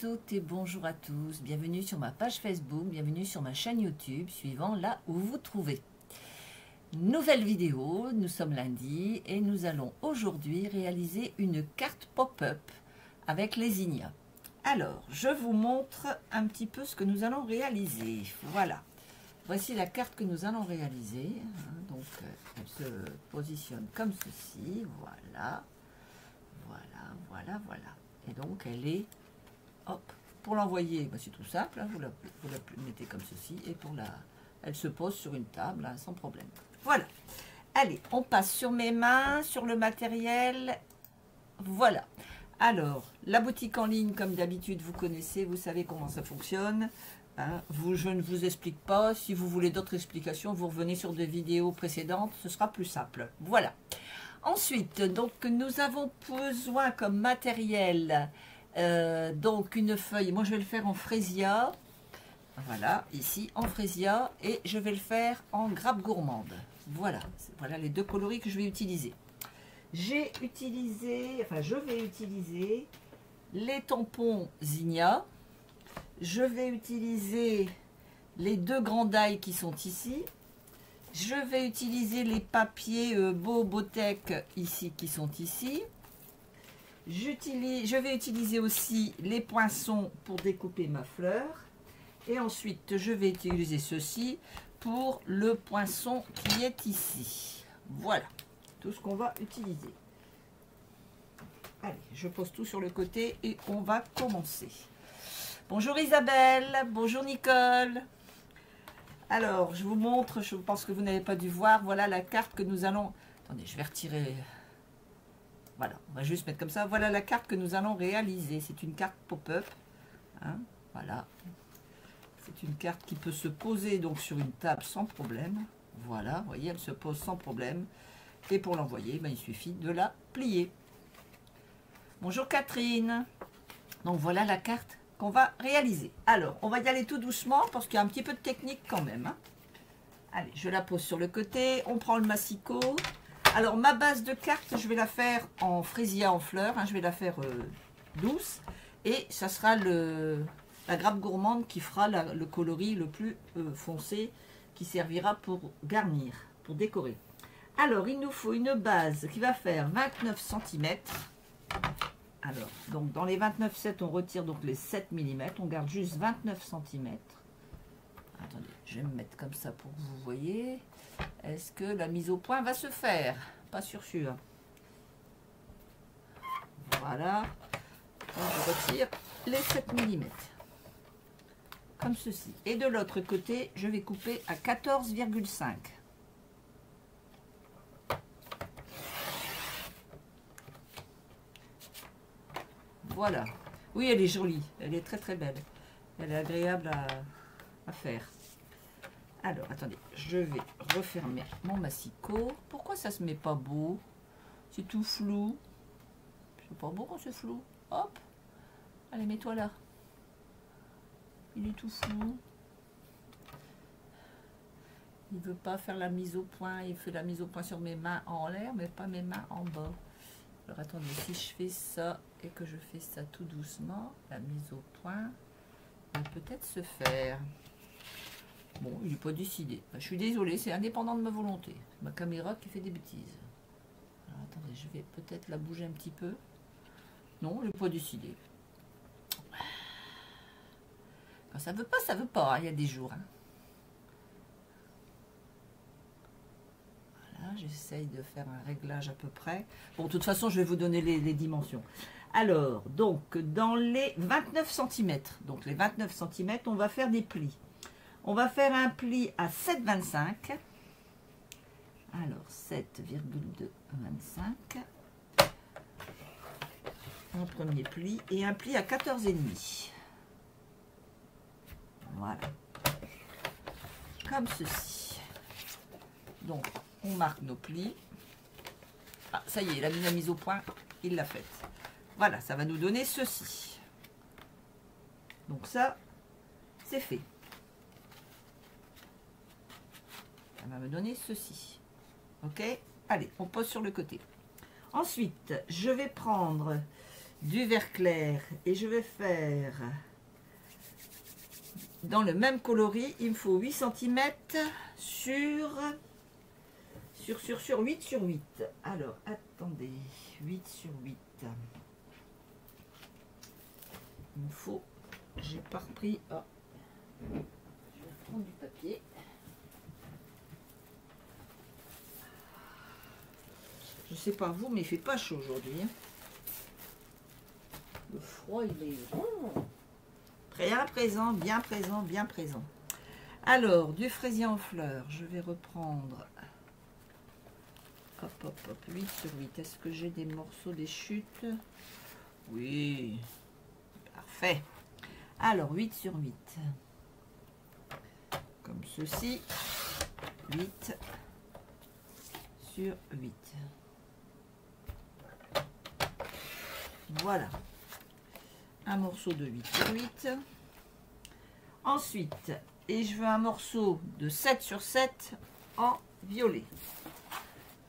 toutes et bonjour à tous, bienvenue sur ma page Facebook, bienvenue sur ma chaîne YouTube, suivant là où vous trouvez. Nouvelle vidéo, nous sommes lundi et nous allons aujourd'hui réaliser une carte pop-up avec les Zinnia. Alors, je vous montre un petit peu ce que nous allons réaliser. Voilà, voici la carte que nous allons réaliser. Donc, elle se positionne comme ceci, voilà, voilà. Et donc, elle est, hop, pour l'envoyer, c'est tout simple, vous la mettez comme ceci, et elle se pose sur une table, sans problème. Voilà, allez, on passe sur mes mains, sur le matériel, voilà. Alors, la boutique en ligne, comme d'habitude, vous connaissez, vous savez comment ça fonctionne. Je ne vous explique pas, si vous voulez d'autres explications, vous revenez sur des vidéos précédentes, ce sera plus simple. Voilà. Ensuite, donc, nous avons besoin comme matériel, donc une feuille, moi je vais le faire en frésia, voilà, ici en frésia, et je vais le faire en grappe gourmande. Voilà, voilà les deux coloris que je vais utiliser. Je vais utiliser les tampons Zinnia, je vais utiliser les deux grands die qui sont ici, je vais utiliser les papiers Botech ici qui sont ici. Je vais utiliser aussi les poinçons pour découper ma fleur. Et ensuite, je vais utiliser ceci pour le poinçon qui est ici. Voilà, tout ce qu'on va utiliser. Allez, je pose tout sur le côté et on va commencer. Bonjour Isabelle, bonjour Nicole. Alors, je vous montre, je pense que vous n'avez pas dû voir, voilà la carte que nous allons... Attendez, je vais retirer... Voilà, on va juste mettre comme ça. Voilà la carte que nous allons réaliser. C'est une carte pop-up. Voilà. C'est une carte qui peut se poser donc sur une table sans problème. Voilà, vous voyez, elle se pose sans problème. Et pour l'envoyer, il suffit de la plier. Bonjour Catherine. Donc voilà la carte qu'on va réaliser. Alors, on va y aller tout doucement parce qu'il y a un petit peu de technique quand même. Allez, je la pose sur le côté. On prend le massicot. Alors, ma base de carte, je vais la faire en frésia en fleurs. Je vais la faire douce. Et ça sera la grappe gourmande qui fera le coloris le plus foncé, qui servira pour garnir, pour décorer. Alors, il nous faut une base qui va faire 29 cm. Alors, donc dans les 29,7, on retire donc les 7 mm. On garde juste 29 cm. Attendez, je vais me mettre comme ça pour que vous voyez. Est-ce que la mise au point va se faire? Pas sûr. Voilà. Donc, je retire les 7 mm. Comme ceci. Et de l'autre côté, je vais couper à 14,5. Voilà. Oui, elle est jolie. Elle est très très belle. Elle est agréable à faire. Alors, attendez, je vais refermer mon massicot. Pourquoi ça se met pas beau? C'est tout flou. C'est pas beau quand c'est flou. Hop. Allez, mets-toi là. Il est tout flou. Il veut pas faire la mise au point. Il fait la mise au point sur mes mains en l'air, mais pas mes mains en bas. Alors, attendez, si je fais ça et que je fais ça tout doucement, la mise au point va peut-être se faire. Bon, il n'est pas décidé. Je suis désolée, c'est indépendant de ma volonté. C'est ma caméra qui fait des bêtises. Alors, attendez, je vais peut-être la bouger un petit peu. Non, il n'est pas décidé. Quand ça veut pas, ça veut pas. Il y a des jours. Voilà, j'essaye de faire un réglage à peu près. Bon, de toute façon, je vais vous donner les dimensions. Alors, donc, dans les 29 cm, donc les 29 cm, on va faire des plis. On va faire un pli à 7,25. Alors, 7,225. Un premier pli et un pli à 14,5. Voilà. Comme ceci. Donc, on marque nos plis. Ah, ça y est, il a mis la mise au point. Il l'a faite. Voilà, ça va nous donner ceci. Donc ça, c'est fait. Ça va me donner ceci. Ok? Allez, on pose sur le côté. Ensuite, je vais prendre du vert clair et je vais faire dans le même coloris. Il me faut 8 cm sur 8 sur 8. Alors attendez, 8 sur 8. Il me faut, j'ai pas repris. Oh. Je vais prendre du papier. Je sais pas vous, mais il fait pas chaud aujourd'hui. Hein. Le froid, il est bien présent, bien présent, bien présent. Alors, du fraisier en fleurs, je vais reprendre. Hop, hop, hop, 8 sur 8. Est-ce que j'ai des morceaux, des chutes? Oui. Parfait. Alors, 8 sur 8. Comme ceci. 8 sur 8. Voilà. Un morceau de 8 sur 8. Ensuite, et je veux un morceau de 7 sur 7 en violet.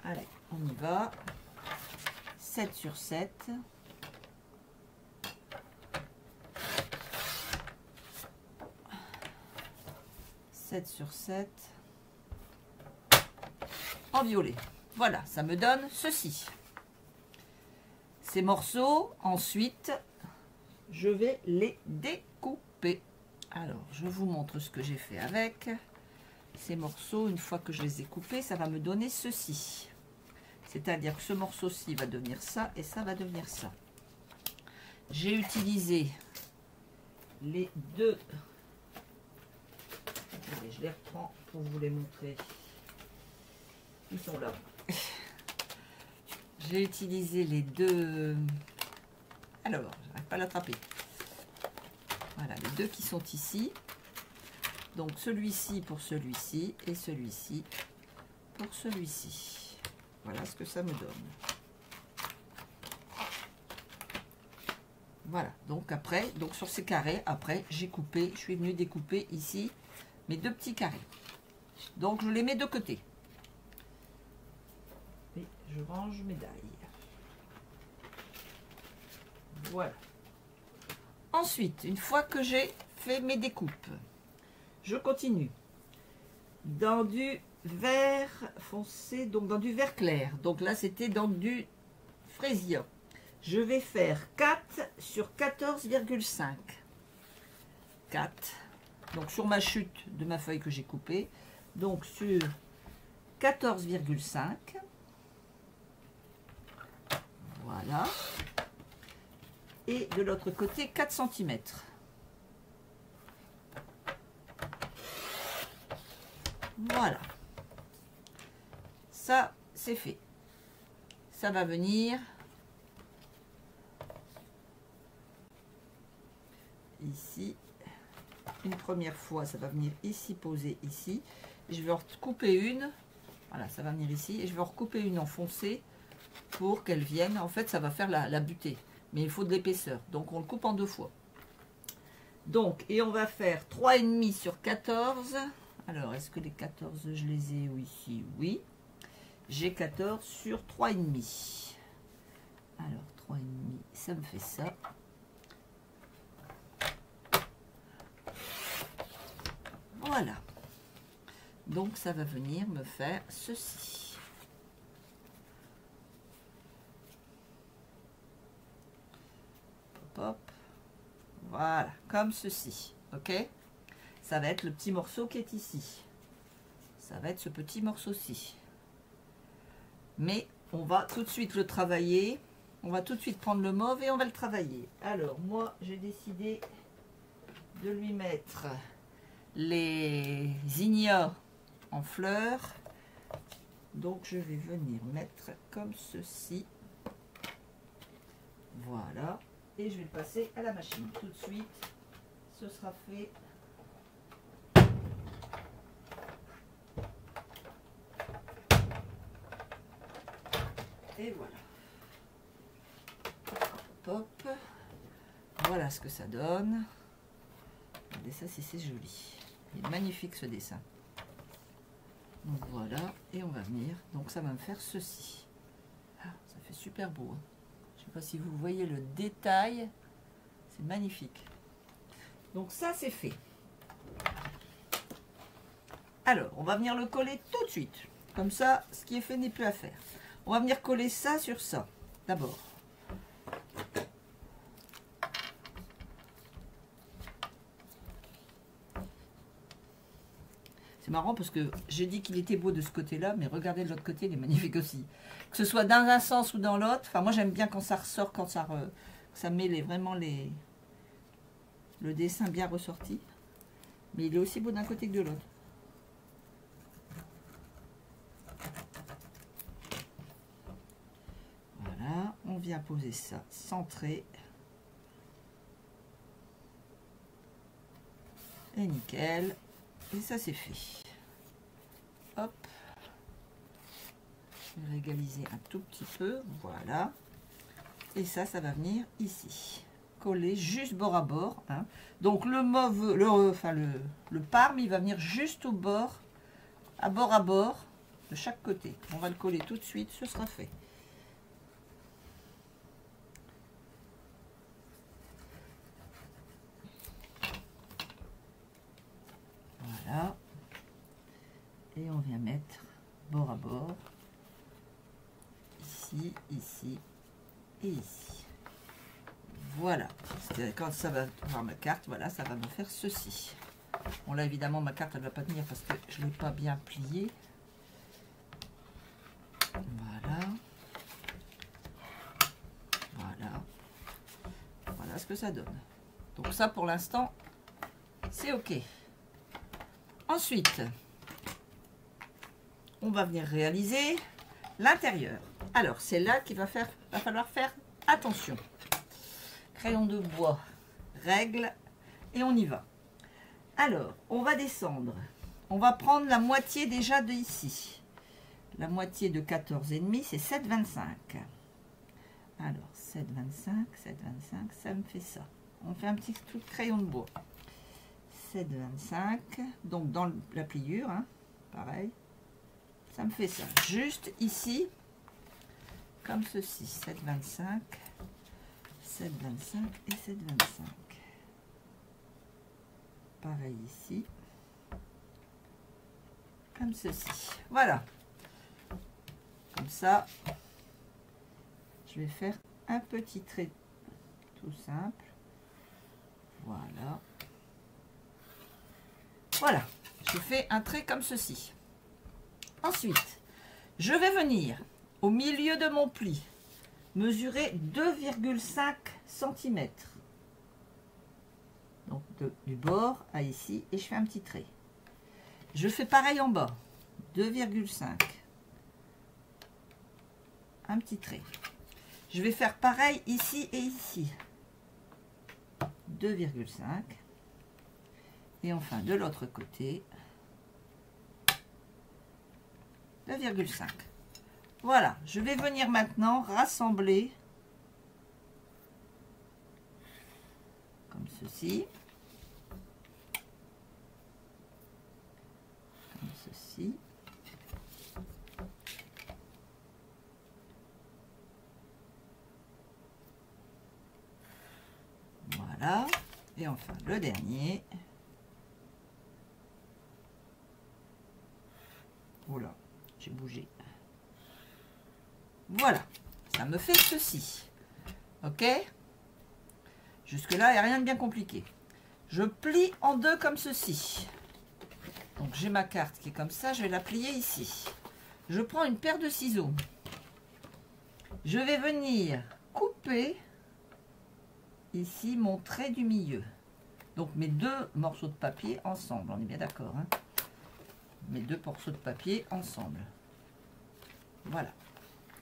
Allez, on y va. 7 sur 7. Sur 7 en violet. Voilà, ça me donne ceci. Ces morceaux, ensuite, je vais les découper. Alors, je vous montre ce que j'ai fait avec ces morceaux. Une fois que je les ai coupés, ça va me donner ceci. C'est-à-dire que ce morceau-ci va devenir ça et ça va devenir ça. J'ai utilisé les deux. Allez, je les reprends pour vous les montrer. Ils sont là. J'ai utilisé les deux. Alors, je n'arrive pas à l'attraper. Voilà, les deux qui sont ici. Donc, celui-ci pour celui-ci et celui-ci pour celui-ci. Voilà ce que ça me donne. Voilà, donc après, donc sur ces carrés, après, j'ai coupé, je suis venue découper ici mes deux petits carrés. Donc je les mets de côté. Et je range mes dailles. Voilà. Ensuite, une fois que j'ai fait mes découpes, je continue. Dans du vert foncé, donc dans du vert clair. Donc là, c'était dans du fraisier. Je vais faire 4 sur 14,5. 4. Donc sur ma chute de ma feuille que j'ai coupée, donc sur 14,5. Voilà. Et de l'autre côté, 4 cm. Voilà. Ça, c'est fait. Ça va venir ici. Une première fois, ça va venir ici, poser ici. Je vais en recouper une. Voilà, ça va venir ici. Et je vais en recouper une en foncé pour qu'elle vienne. En fait, ça va faire la butée. Mais il faut de l'épaisseur. Donc, on le coupe en deux fois. Donc, et on va faire 3,5 sur 14. Alors, est-ce que les 14, je les ai ici? Oui. J'ai 14 sur 3,5. Alors, 3,5, ça me fait ça. Voilà. Donc, ça va venir me faire ceci. Hop, hop. Voilà, comme ceci. Ok? Ça va être le petit morceau qui est ici. Ça va être ce petit morceau-ci. Mais on va tout de suite le travailler. On va tout de suite prendre le mauve et on va le travailler. Alors, moi, j'ai décidé de lui mettre les zinnias en fleurs. Donc, je vais venir mettre comme ceci. Voilà. Et je vais le passer à la machine. Tout de suite, ce sera fait. Et voilà. Hop. Voilà ce que ça donne. Regardez ça, si c'est joli. Il est magnifique ce dessin. Donc voilà. Et on va venir. Donc ça va me faire ceci. Ah, ça fait super beau. Hein. Je sais pas si vous voyez le détail. C'est magnifique. Donc ça, c'est fait. Alors, on va venir le coller tout de suite. Comme ça, ce qui est fait n'est plus à faire. On va venir coller ça sur ça, d'abord. C'est marrant parce que j'ai dit qu'il était beau de ce côté-là, mais regardez de l'autre côté, il est magnifique aussi. Que ce soit dans un sens ou dans l'autre. Enfin, moi, j'aime bien quand ça ressort, quand ça met le dessin bien ressorti. Mais il est aussi beau d'un côté que de l'autre. Voilà, on vient poser ça centré. Et nickel. Et ça, c'est fait. Hop. Je vais régaliser un tout petit peu. Voilà. Et ça, ça va venir ici. Coller juste bord à bord. Hein. Donc, le mauve, le parme, il va venir juste au bord, à bord, de chaque côté. On va le coller tout de suite. Ce sera fait. Voilà. Et on vient mettre bord à bord. Ici, ici et ici. Voilà. Quand ça va voir ma carte, voilà, ça va me faire ceci. Bon là évidemment ma carte elle ne va pas tenir parce que je ne l'ai pas bien pliée. Voilà. Voilà. Voilà ce que ça donne. Donc ça pour l'instant c'est ok. Ensuite, on va venir réaliser l'intérieur. Alors, c'est là qu'il va falloir faire attention. Crayon de bois, règle, et on y va. Alors, on va descendre. On va prendre la moitié déjà de ici. La moitié de 14,5, c'est 7,25. Alors, 7,25, 7,25, ça me fait ça. On fait un petit truc de crayon de bois. 7,25, donc dans la pliure, hein, pareil, ça me fait ça, juste ici, comme ceci, 7,25, 7,25 et 7,25, pareil ici, comme ceci, voilà, comme ça, je vais faire un petit trait tout simple, voilà. Voilà, je fais un trait comme ceci. Ensuite, je vais venir au milieu de mon pli, mesurer 2,5 cm. Donc du bord à ici, et je fais un petit trait. Je fais pareil en bas, 2,5. Un petit trait. Je vais faire pareil ici et ici. 2,5. Et enfin, de l'autre côté, 2,5. Voilà, je vais venir maintenant rassembler comme ceci. Comme ceci. Voilà. Et enfin, le dernier. Oula, j'ai bougé. Voilà, ça me fait ceci. Ok? Jusque-là, il n'y a rien de bien compliqué. Je plie en deux comme ceci. Donc, j'ai ma carte qui est comme ça. Je vais la plier ici. Je prends une paire de ciseaux. Je vais venir couper ici mon trait du milieu. Donc, mes deux morceaux de papier ensemble. On est bien d'accord, hein? Mes deux morceaux de papier ensemble. Voilà.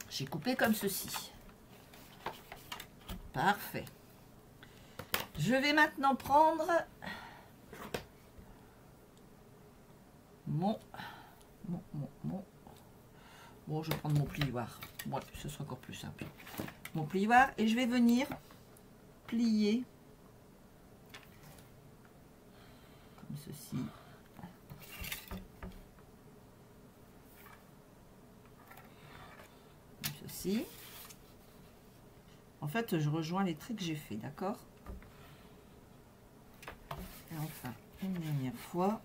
J'ai coupé comme ceci. Parfait. Je vais maintenant prendre bon, je vais prendre mon plioir. Ouais, ce sera encore plus simple. Mon plioir et je vais venir plier comme ceci. fait, je rejoins les traits que j'ai fait, d'accord? Et enfin, une dernière fois.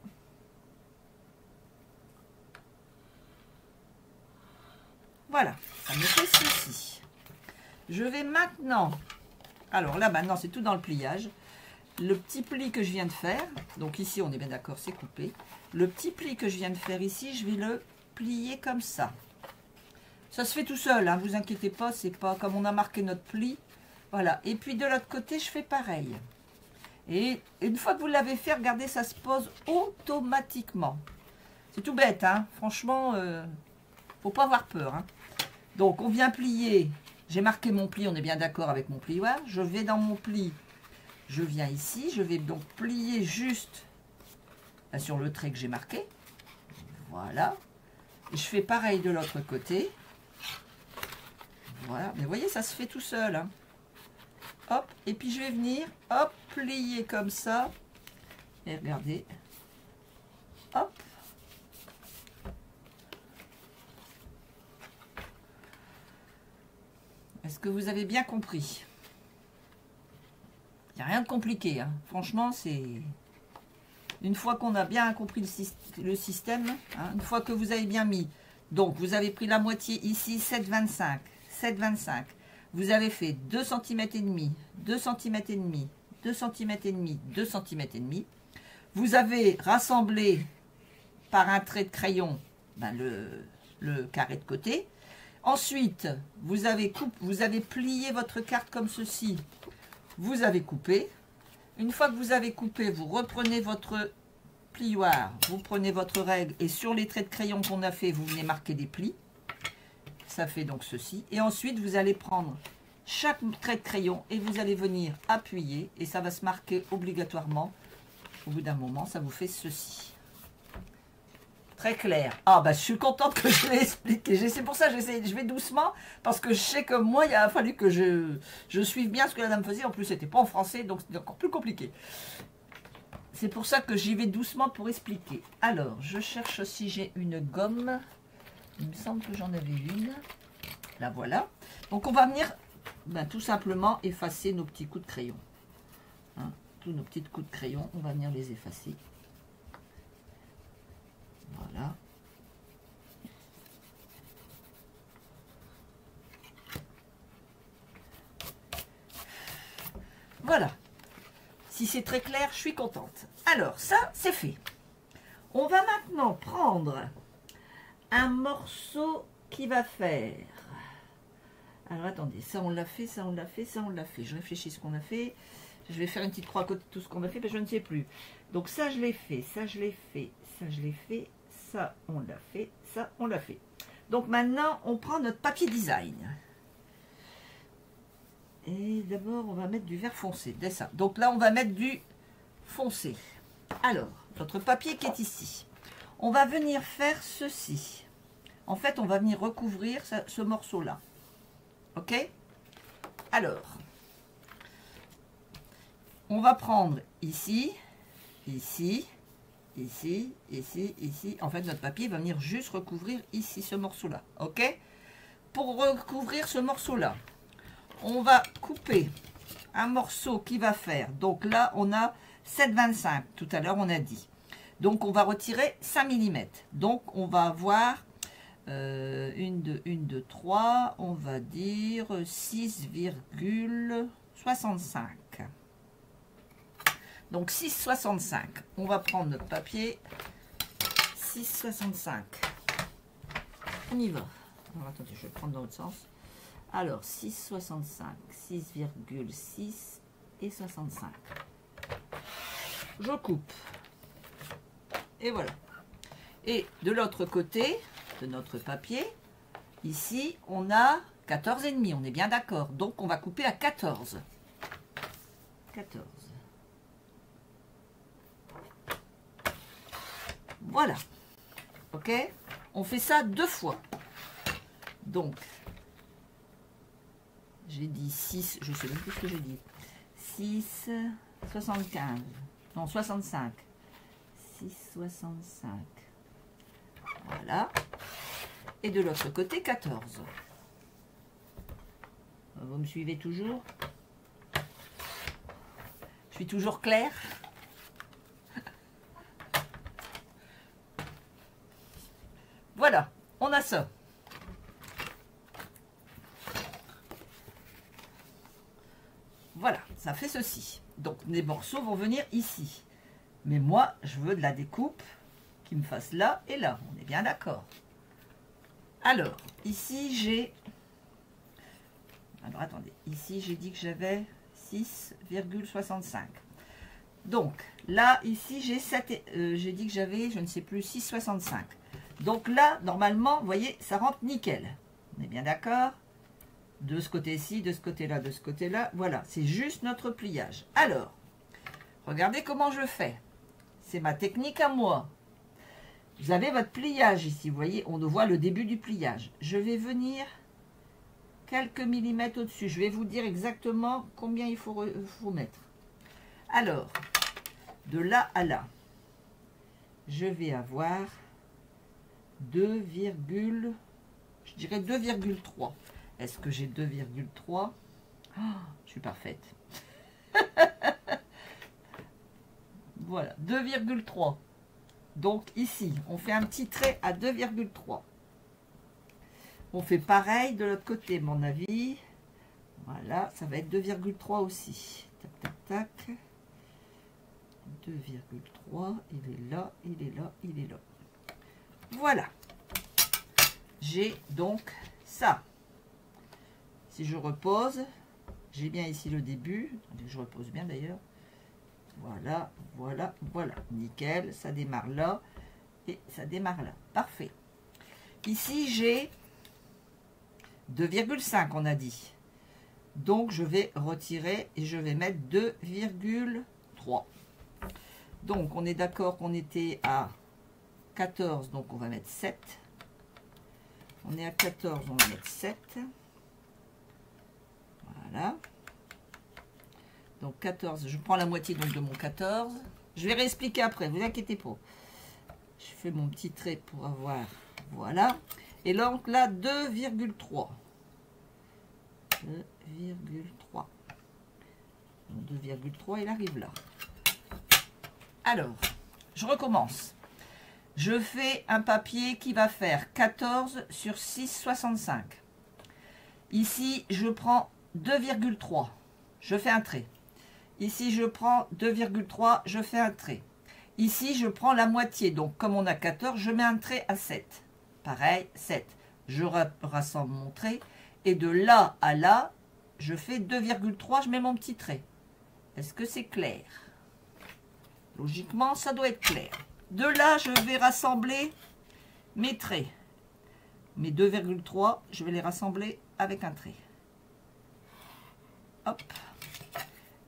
Voilà, ça me fait ceci. Je vais maintenant, alors là maintenant c'est tout dans le pliage, le petit pli que je viens de faire, donc ici on est bien d'accord, c'est coupé. Le petit pli que je viens de faire ici, je vais le plier comme ça. Ça se fait tout seul, hein, vous inquiétez pas, c'est pas comme on a marqué notre pli. Voilà, et puis de l'autre côté, je fais pareil. Et une fois que vous l'avez fait, regardez, ça se pose automatiquement. C'est tout bête, hein, franchement, faut pas avoir peur, hein. Donc, on vient plier. J'ai marqué mon pli, on est bien d'accord avec mon plioir. Je vais dans mon pli. Je viens ici. Je vais donc plier juste là, sur le trait que j'ai marqué. Voilà. Je fais pareil de l'autre côté. Voilà. Mais vous voyez, ça se fait tout seul, hein. Hop. Et puis, je vais venir, hop, plier comme ça. Et regardez. Hop. Est-ce que vous avez bien compris? Il n'y a rien de compliqué, hein. Franchement, c'est... Une fois qu'on a bien compris le système, hein, une fois que vous avez bien mis... Donc, vous avez pris la moitié ici, 7,25. 7,25. Vous avez fait 2 cm et demi, 2 cm et demi, 2 cm et demi, 2 cm et demi. Vous avez rassemblé par un trait de crayon ben, le carré de côté. Ensuite, vous avez plié votre carte comme ceci. Vous avez coupé. Une fois que vous avez coupé, vous reprenez votre plioir, vous prenez votre règle et sur les traits de crayon qu'on a fait, vous venez marquer des plis. Ça fait donc ceci. Et ensuite, vous allez prendre chaque trait de crayon et vous allez venir appuyer et ça va se marquer obligatoirement. Au bout d'un moment, ça vous fait ceci. Très clair. Ah, bah, je suis contente que je l'ai expliqué. C'est pour ça que je vais doucement, parce que je sais que moi, il a fallu que je suive bien ce que la dame faisait. En plus, c'était pas en français, donc c'était encore plus compliqué. C'est pour ça que j'y vais doucement pour expliquer. Alors, je cherche si j'ai une gomme. Il me semble que j'en avais une. La voilà. Donc, on va venir ben, tout simplement effacer nos petits coups de crayon. Hein, tous nos petits coups de crayon, on va venir les effacer. Voilà. Voilà. Si c'est très clair, je suis contente. Alors, ça, c'est fait. On va maintenant prendre un morceau qui va faire... Alors, attendez, ça, on l'a fait, ça, on l'a fait, ça, on l'a fait. Je réfléchis ce qu'on a fait. Je vais faire une petite croix à côté de tout ce qu'on a fait, parce que je ne sais plus. Donc, ça, je l'ai fait, ça, je l'ai fait, ça, je l'ai fait, ça, on l'a fait, ça, on l'a fait. Donc, maintenant, on prend notre papier design. Et d'abord, on va mettre du vert foncé, dessin. Donc là, on va mettre du foncé. Alors, notre papier qui est ici. On va venir faire ceci. En fait, on va venir recouvrir ce morceau-là. OK? Alors, on va prendre ici, ici, ici, ici, ici. En fait, notre papier va venir juste recouvrir ici ce morceau-là. OK? Pour recouvrir ce morceau-là, on va couper un morceau qui va faire. Donc là, on a 7,25. Tout à l'heure, on a dit. Donc, on va retirer 5 mm. Donc, on va avoir 1, 2, 3. On va dire 6,65. Donc, 6,65. On va prendre notre papier. 6,65. On y va. Alors, attendez, je vais prendre dans l'autre sens. Alors, 6,65, 6,6 et 65. Je coupe. Et voilà. Et de l'autre côté de notre papier, ici, on a 14,5. On est bien d'accord. Donc, on va couper à 14. 14. Voilà. OK? On fait ça 2 fois. Donc, j'ai dit 6, je ne sais même plus ce que j'ai dit. 6, 75. Non, 65. 6, 65. Voilà. Et de l'autre côté, 14. Vous me suivez toujours? Je suis toujours claire? Voilà, on a ça. Voilà, ça fait ceci. Donc, les morceaux vont venir ici. Mais moi, je veux de la découpe qui me fasse là et là. On est bien d'accord. Alors, ici, j'ai... Alors, attendez. Ici, j'ai dit que j'avais 6,65. Donc, là, ici, j'ai 7... j'ai dit que j'avais, je ne sais plus, 6,65. Donc là, normalement, vous voyez, ça rentre nickel. On est bien d'accord? De ce côté-ci, de ce côté-là, de ce côté-là. Voilà, c'est juste notre pliage. Alors, regardez comment je fais. C'est ma technique à moi. Vous avez votre pliage ici, vous voyez, on voit le début du pliage. Je vais venir quelques millimètres au-dessus. Je vais vous dire exactement combien il faut mettre. Alors, de là à là, je vais avoir 2, je dirais 2,3. Est-ce que j'ai 2,3? Oh, je suis parfaite. Voilà, 2,3. Donc ici, on fait un petit trait à 2,3. On fait pareil de l'autre côté, à mon avis. Voilà, ça va être 2,3 aussi. Tac, tac, tac. 2,3, il est là, il est là, il est là. Voilà. J'ai donc ça. Si je repose, j'ai bien ici le début. Attendez, je repose bien d'ailleurs. Voilà, voilà, voilà. Nickel, ça démarre là et ça démarre là. Parfait. Ici, j'ai 2,5, on a dit. Donc, je vais retirer et je vais mettre 2,3. Donc, on est d'accord qu'on était à 14, donc on va mettre 7. On est à 14, on va mettre 7. Voilà. Donc 14, je prends la moitié donc de mon 14. Je vais réexpliquer après, vous inquiétez pas. Je fais mon petit trait pour avoir, voilà. Et donc là, 2,3. 2,3. 2,3, il arrive là. Alors, je recommence. Je fais un papier qui va faire 14 sur 6,65. Ici, je prends 2,3. Je fais un trait. Ici, je prends 2,3, je fais un trait. Ici, je prends la moitié. Donc, comme on a 14, je mets un trait à 7. Pareil, 7. Je rassemble mon trait. Et de là à là, je fais 2,3, je mets mon petit trait. Est-ce que c'est clair? Logiquement, ça doit être clair. De là, je vais rassembler mes traits. Mes 2,3, je vais les rassembler avec un trait. Hop.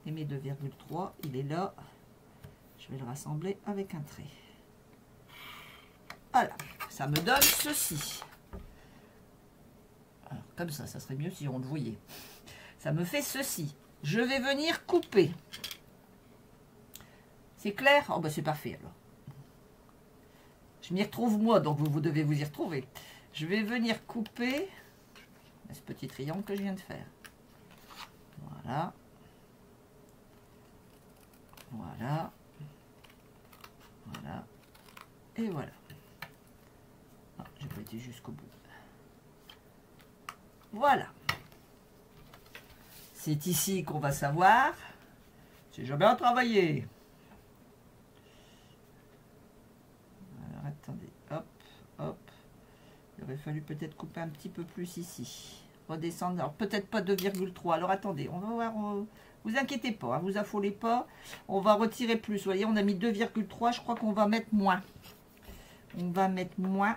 Et mes 2,3, il est là. Je vais le rassembler avec un trait. Voilà. Ça me donne ceci. Alors, comme ça serait mieux si on le voyait. Ça me fait ceci. Je vais venir couper. C'est clair? Oh, ben c'est parfait alors. Je m'y retrouve moi, donc vous devez vous y retrouver. Je vais venir couper ce petit triangle que je viens de faire. Voilà. Voilà. Voilà. Et voilà. Ah, j'ai pas été jusqu'au bout. Voilà. C'est ici qu'on va savoir si j'ai bien travaillé. Alors, attendez. Hop, hop. Il aurait fallu peut-être couper un petit peu plus ici. Redescendre. Alors, peut-être pas 2,3. Alors, attendez. On va voir. Vous inquiétez pas. Hein, vous affolez pas. On va retirer plus. Vous voyez, on a mis 2,3. Je crois qu'on va mettre moins. On va mettre moins.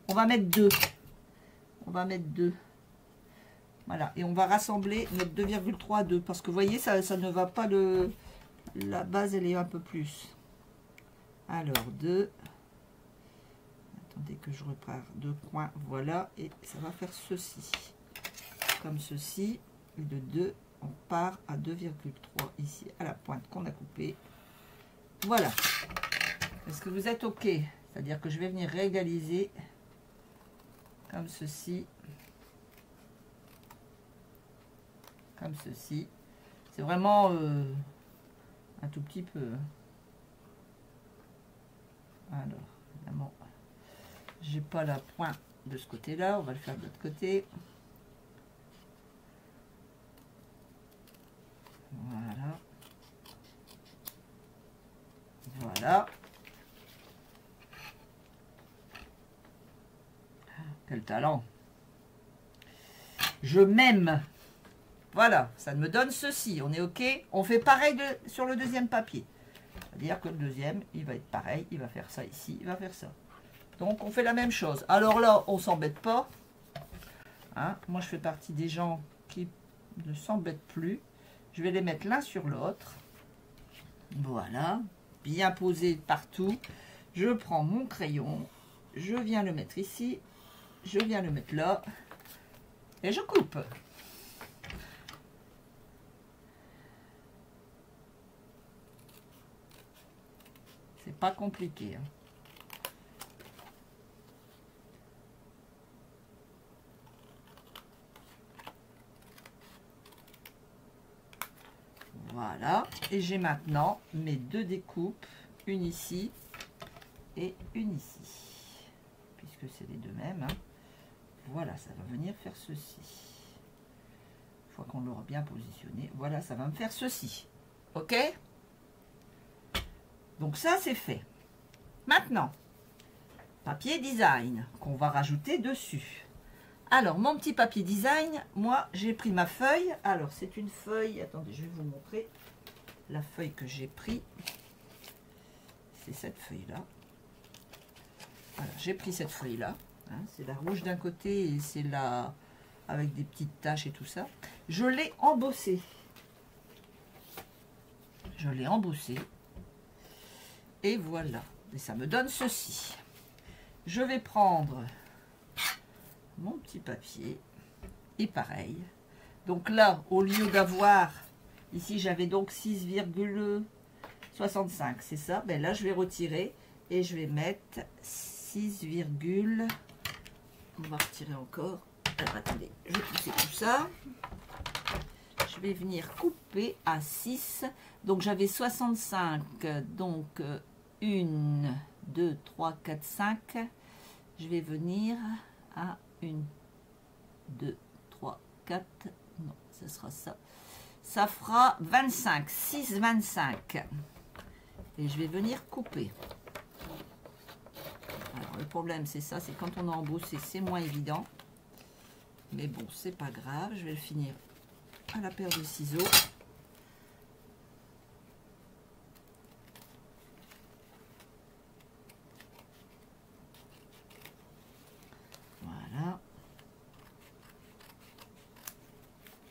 On va mettre 2. On va mettre 2. Voilà. Et on va rassembler notre 2,3 à 2. Parce que vous voyez, ça ne va pas le... La base, elle est un peu plus. Alors, 2. Attendez que je repars 2 coins. Voilà. Et ça va faire ceci. Comme ceci. Et de 2, on part à 2,3 ici à la pointe qu'on a coupée. Voilà. Est-ce que vous êtes OK? C'est-à-dire que je vais venir réégaliser comme ceci. comme ceci. C'est vraiment un tout petit peu. Alors, évidemment, j'ai pas la pointe de ce côté-là. On va le faire de l'autre côté. Voilà. Voilà. Quel talent. Je m'aime. Voilà, ça me donne ceci. On est OK. On fait pareil sur le deuxième papier. C'est-à-dire que le deuxième, il va être pareil. Il va faire ça ici, il va faire ça. Donc, on fait la même chose. Alors là, on ne s'embête pas. Hein, moi, je fais partie des gens qui ne s'embêtent plus. Je vais les mettre l'un sur l'autre. Voilà. Bien posé partout. Je prends mon crayon. Je viens le mettre ici. Je viens le mettre là. Et je coupe. C'est pas compliqué. Hein. Voilà. Et j'ai maintenant mes deux découpes. Une ici et une ici. Puisque c'est les deux mêmes. Hein. Voilà, ça va venir faire ceci. Une fois qu'on l'aura bien positionné. Voilà, ça va me faire ceci. OK? Donc ça, c'est fait. Maintenant, papier design qu'on va rajouter dessus. Alors, mon petit papier design, moi, j'ai pris ma feuille. Alors, c'est une feuille. Attendez, je vais vous montrer la feuille que j'ai pris. C'est cette feuille-là. Voilà, j'ai pris cette feuille-là. Hein, c'est la rouge d'un côté et c'est la avec des petites taches et tout ça. Je l'ai embossée. Je l'ai embossée. Et voilà. Et ça me donne ceci. Je vais prendre mon petit papier. Et pareil. Donc là, au lieu d'avoir... Ici, j'avais donc 6,65. C'est ça. Ben là, je vais retirer. Et je vais mettre 6, on va retirer encore. Alors, attendez. Je vais pousser tout ça. Je vais venir couper à 6. Donc, j'avais 65. Donc... 1, 2, 3, 4, 5. Je vais venir à 1, 2, 3, 4. Non, ce sera ça. Ça fera 25. 6, 25. Et je vais venir couper. Alors, le problème, c'est ça. C'est quand on a embossé, c'est moins évident. Mais bon, c'est pas grave. Je vais le finir à la paire de ciseaux. Voilà.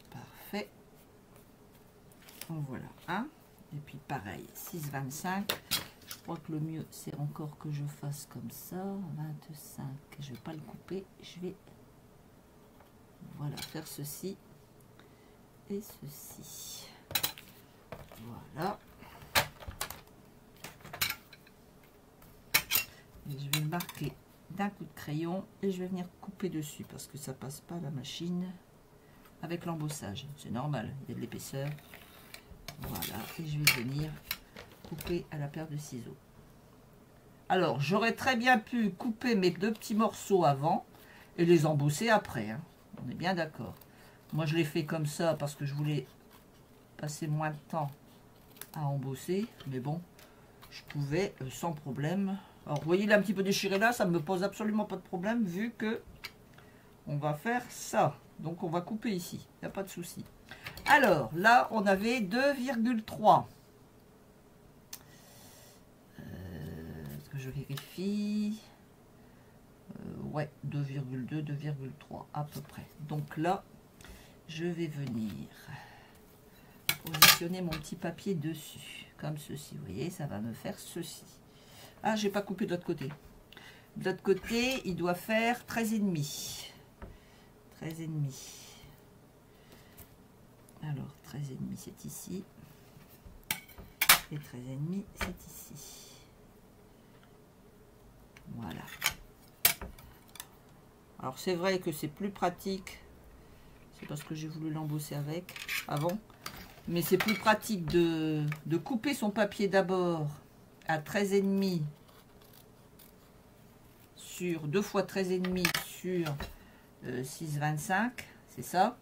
Parfait. Donc voilà un. Et puis pareil, 6,25. Je crois que le mieux, c'est encore que je fasse comme ça. 25. Je ne vais pas le couper. Je vais voilà, faire ceci et ceci. Voilà. Et je vais le marquer d'un coup de crayon et je vais venir couper dessus parce que ça passe pas à la machine avec l'embossage. C'est normal, il y a de l'épaisseur. Voilà, et je vais venir couper à la paire de ciseaux. Alors, j'aurais très bien pu couper mes deux petits morceaux avant et les embosser après. Hein. On est bien d'accord. Moi, je l'ai fait comme ça parce que je voulais passer moins de temps à embosser. Mais bon, je pouvais sans problème. Alors, vous voyez, il est un petit peu déchiré là. Ça ne me pose absolument pas de problème vu que on va faire ça. Donc, on va couper ici. Il n'y a pas de souci. Alors, là, on avait 2,3. Est-ce que je vérifie? Ouais, 2,2, 2,3 à peu près. Donc là, je vais venir positionner mon petit papier dessus. Comme ceci, vous voyez, ça va me faire ceci. Ah, j'ai pas coupé de l'autre côté. De l'autre côté, il doit faire 13,5. 13,5. Alors, 13,5, c'est ici. Et 13,5, c'est ici. Voilà. Alors, c'est vrai que c'est plus pratique C'est parce que j'ai voulu l'embosser avec avant. Mais c'est plus pratique de couper son papier d'abord à 13,5 sur 2 fois 13,5 sur 6,25. C'est ça.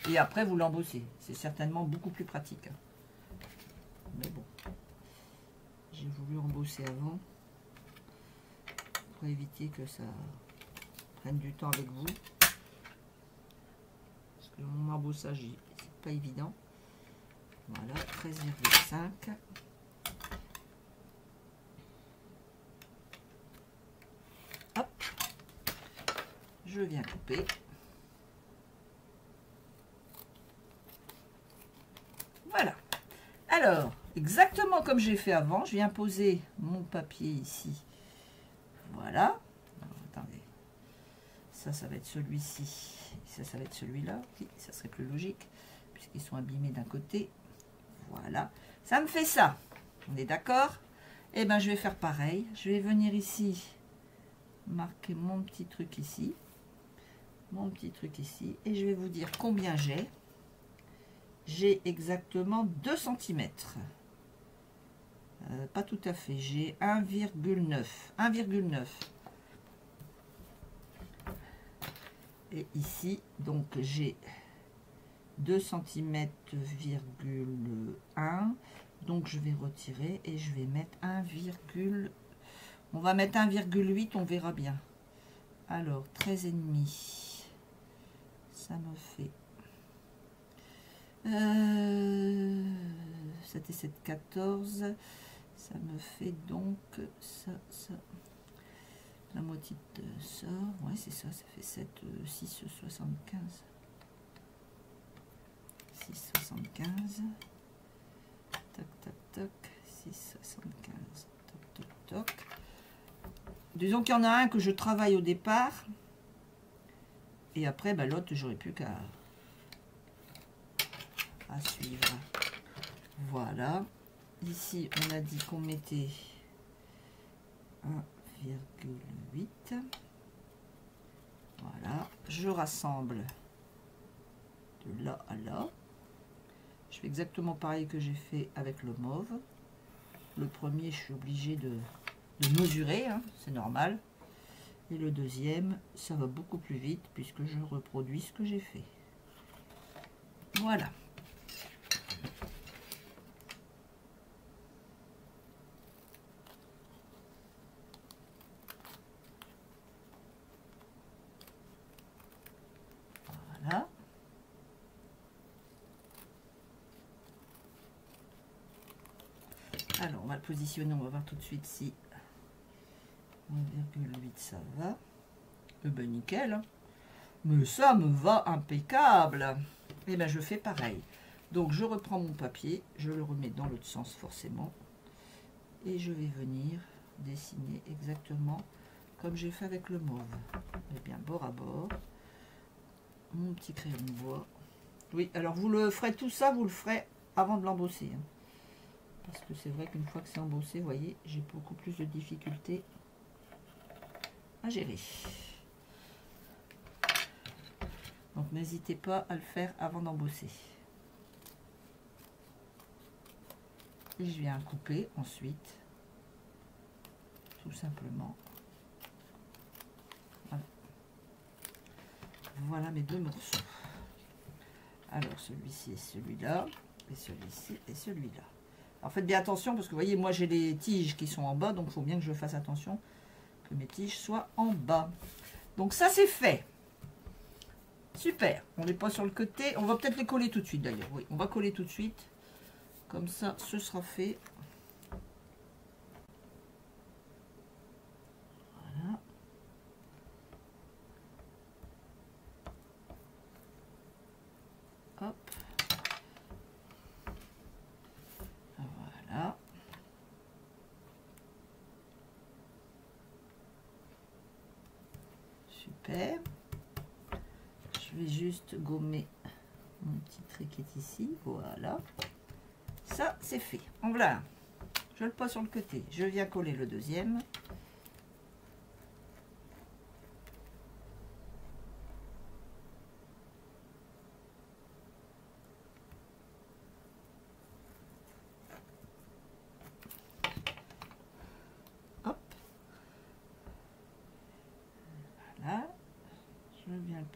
Et après, vous l'embossez. C'est certainement beaucoup plus pratique. Mais bon. J'ai voulu embosser avant. Pour éviter que ça prenne du temps avec vous. Parce que mon embossage, c'est pas évident. Voilà, 13,5. Hop. Je viens couper. Voilà. Alors, exactement comme j'ai fait avant, je viens poser mon papier ici. Voilà. Alors, attendez. Ça va être celui-ci. Ça va être celui-là. Oui, ça serait plus logique, puisqu'ils sont abîmés d'un côté. Voilà. Ça me fait ça. On est d'accord? Eh bien, je vais faire pareil. Je vais venir ici, marquer mon petit truc ici. Mon petit truc ici. Et je vais vous dire combien j'ai. J'ai exactement 2 cm. Pas tout à fait. J'ai 1,9. 1,9. Et ici, donc j'ai 2 cm,1. Donc je vais retirer et je vais mettre 1, on va mettre 1,8, on verra bien. Alors 13,5. Ça me fait 7 et 7, 14. Ça me fait donc ça. La moitié de ça. Ouais, c'est ça. Ça fait 7, 6, 75. 6, 75. Tac, tac, tac. 6, 75. Toc, toc, toc. Disons qu'il y en a un que je travaille au départ. Et après, bah, l'autre, j'aurais plus qu'à suivre. Voilà. Ici, on a dit qu'on mettait 1,8. Voilà. Je rassemble de là à là. Je fais exactement pareil que j'ai fait avec le mauve. Le premier, je suis obligée de mesurer, hein, c'est normal. Et le deuxième, ça va beaucoup plus vite puisque je reproduis ce que j'ai fait. Voilà. Voilà. Alors, on va le positionner, on va voir tout de suite si 1,8 ça va. Ben nickel. Hein. Mais ça me va impeccable. Et ben je fais pareil. Donc je reprends mon papier, je le remets dans l'autre sens forcément. Et je vais venir dessiner exactement comme j'ai fait avec le mauve. Et bien bord à bord. Mon petit crayon de bois. Oui, alors vous le ferez tout ça, vous le ferez avant de l'embosser. Hein. Parce que c'est vrai qu'une fois que c'est embossé, vous voyez, j'ai beaucoup plus de difficultés à gérer. Donc n'hésitez pas à le faire avant d'embosser. Et je viens couper ensuite, tout simplement. Voilà, voilà mes deux morceaux. Alors celui-ci et celui-là, et celui-ci et celui-là. Alors faites bien attention parce que vous voyez, moi j'ai les tiges qui sont en bas, donc il faut bien que je fasse attention que mes tiges soient en bas. Donc ça c'est fait. Super, on n'est pas sur le côté. On va peut-être les coller tout de suite d'ailleurs. Oui, on va coller tout de suite. Comme ça, ce sera fait. Voilà. Hop. Voilà. Super. Je vais juste gommer mon petit trait qui est ici. Voilà. Ça, c'est fait. En voilà. Je le pose sur le côté. Je viens coller le deuxième.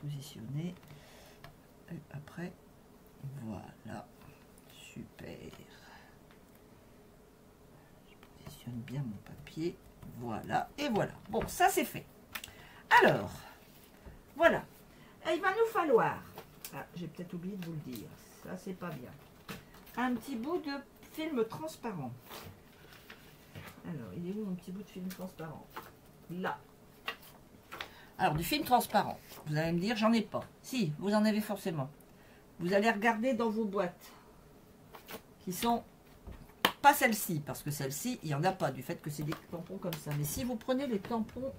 positionner. Et après, voilà. Super. Je positionne bien mon papier. Voilà. Et voilà. Bon, ça c'est fait. Alors, voilà. Et il va nous falloir... Ah, j'ai peut-être oublié de vous le dire. Ça, c'est pas bien. Un petit bout de film transparent. Alors, il est où mon petit bout de film transparent? Là. Alors, du film transparent. Vous allez me dire, j'en ai pas. Si, vous en avez forcément. Vous allez regarder dans vos boîtes. Qui sont pas celles-ci. Parce que celles-ci, il n'y en a pas. Du fait que c'est des tampons comme ça. Mais si vous prenez les tampons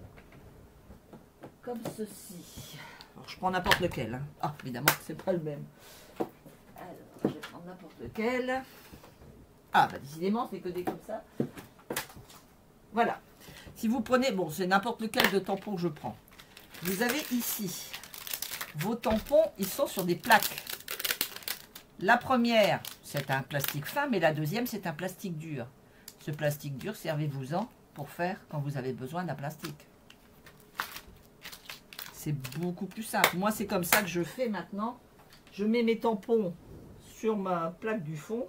comme ceci. Alors, je prends n'importe lequel. Hein. Ah, évidemment, c'est pas le même. Alors, je vais prendre n'importe lequel. Ah, bah décidément, c'est que des comme ça. Voilà. Si vous prenez, bon, c'est n'importe lequel de tampon que je prends. Vous avez ici, vos tampons, ils sont sur des plaques. La première, c'est un plastique fin, mais la deuxième, c'est un plastique dur. Ce plastique dur, servez-vous-en pour faire quand vous avez besoin d'un plastique. C'est beaucoup plus simple. Moi, c'est comme ça que je fais maintenant. Je mets mes tampons sur ma plaque du fond.